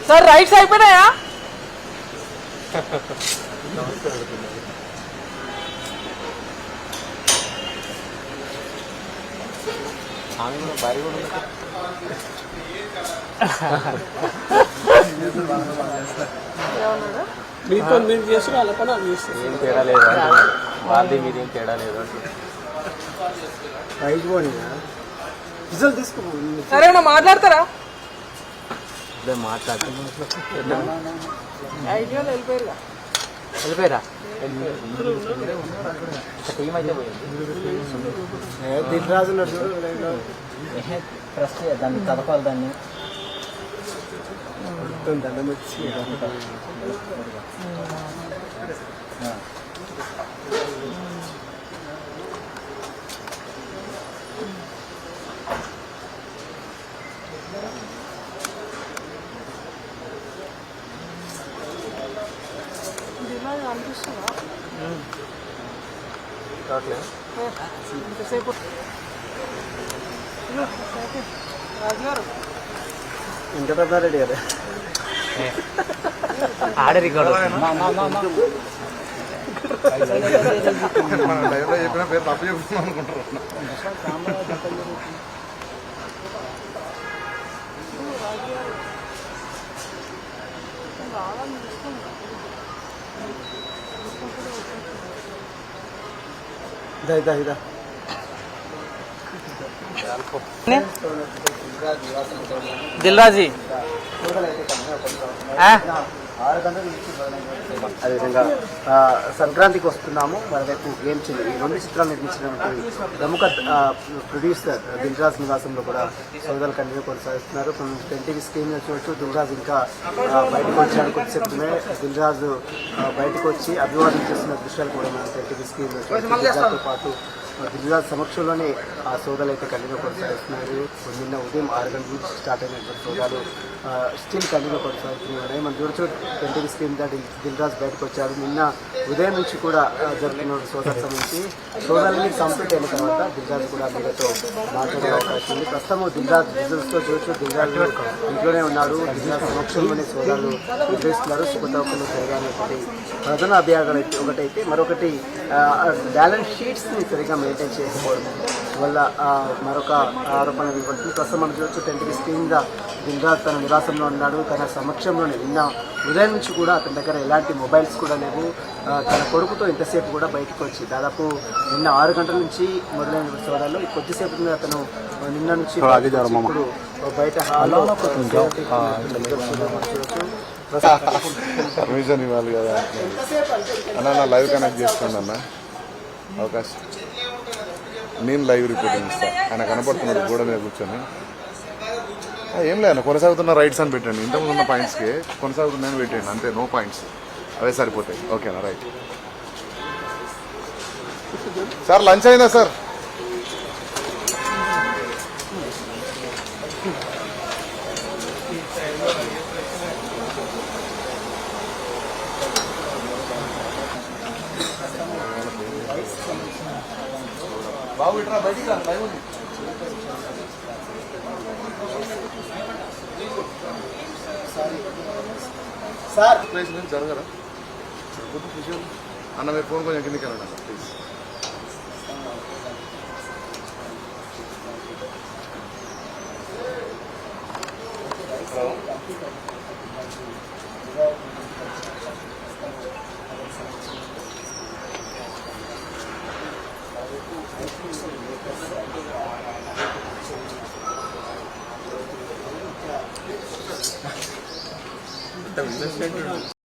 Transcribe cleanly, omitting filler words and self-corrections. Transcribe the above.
Sir rights అయిపోయినాయా? మీతో మీరు చేసి వాళ్ళ పని వాళ్ళు చేస్తారు. ఏం తేడా లేదు, వాళ్ళది మీది ఏం తేడా లేదు. రిజల్ట్ తీసుకో. సరేనా మాట్లాడతారా? ఇదే మాట్లాడుతున్నాం. ఐడియాలో వెళ్ళిపోయారుగా. వెళ్ళిపోయారా? టీం అయితే పోయింది. దిల్రాజు ట్రస్ట్ దాన్ని కదపాలి, దాన్ని దండం వచ్చి అనిపిస్తుందా ఇంతసేపు? రాజుగారు వెంకటరమారెడ్డి గారు ఆడే రికార్డు. చెప్పిన పేరు తప్పు చెప్తున్నాం అనుకుంటారు. ఇదా దిల్రాజీ అదేవిధంగా సంక్రాంతికి వస్తున్నాము మరోవైపు ఏం చెల్లి ఈ రెండు చిత్రాలు నిర్మించినటువంటి ప్రముఖ ప్రొడ్యూసర్ దిల్రాజ్ నివాసంలో కూడా సోదాలు కంటిన్యూ కొనసాగిస్తున్నారు. 10 స్కీమ్ చూడొచ్చు. దిల్రాజ్ ఇంకా బయటకు వచ్చాడు. కొద్దిసేపునే దిల్రాజు బయటకు వచ్చి అభివాదం చేస్తున్న దృశ్యాలు కూడా మనం 10 స్కీమ్ దిల్రాజ్తో పాటు దిల్రాజ్ సమక్షంలోనే ఆ సోదాలు అయితే కంటిన్యూ కొనసాగిస్తున్నారు. నిన్న ఉదయం 6 గంటల నుంచి స్టార్ట్ అయినటువంటి సోదాలు స్టిల్ కంటిన్యూ కొనసాగుతున్నాయి. మనం చూడొచ్చు 10 స్కీమ్ దిల్రాజ్ బయటకు వచ్చాడు. నిన్న ఉదయం నుంచి కూడా జరుగుతున్న సోదాలకు సంబంధించి సోదాలని కంప్లీట్ అయిన తర్వాత దిల్రాజ్ కూడా మీతో మాట్లాడే అవకాశం ఉంది. ప్రస్తుతం దిల్రాజ్ రిజల్ట్స్తో చూడొచ్చు. దిల్రాజ్ ఇంట్లోనే ఉన్నాడు. దిల్రాజ్ సమక్షంలోనే సోదాలు నిర్వహిస్తున్నారు. సుఖతవకలు జరగాలనేటువంటి ప్రధాన అభియోగాలు అయితే ఒకటైతే, మరొకటి బ్యాలెన్స్ షీట్స్ని సరిగా మెయింటైన్ చేయకపోవడం వల్ల మరొక ఆరోపణ వెలువడుతుంది. ప్రస్తుతం మనం చూడొచ్చు 10 స్క్రీన్గా దిల్రాజ్ తన నివాసంలో ఉన్నాడు. తన సమక్షంలోనే నిన్న ఉదయం నుంచి కూడా అతని దగ్గర ఎలాంటి మొబైల్స్ కూడా లేవు. తన కొడుకుతో ఇంతసేపు కూడా బయటకు వచ్చి దాదాపు నిన్న 6 గంటల నుంచి మొదలైన సోదాల్లో కొద్దిసేపు అతను నిన్న నుంచి ఇప్పుడు బయట హాల్లో పర్మిషన్ ఇవ్వాలి కదా అన్న. లైవ్ కనెక్ట్ చేసుకోండి అన్న, అవకాశం. నేను లైవ్ రిపోర్టింగ్ ఇస్తాను. ఆయన కనపడుతున్నాడు గోడ మీద కూర్చొని. ఏం లేదు, కొనసాగుతున్న రైట్స్ అని పెట్టండి. ఇంతకుముందు ఉన్న పాయింట్స్కి కొనసాగుతున్నాయని పెట్టండి అంతే. నో పాయింట్స్, అవే సరిపోతాయి. ఓకేనా? Right sir. లంచ్ అయిందా సార్? బాబు ఇట్రా బయటికి రా, లైవ్ ఉంది. సార్ ప్లేస్ నుంచి జరగరా అన్న? మీరు ఫోన్ కొంచెం కిందకి వెళ్ళండి అన్న ప్లీజ్. హలో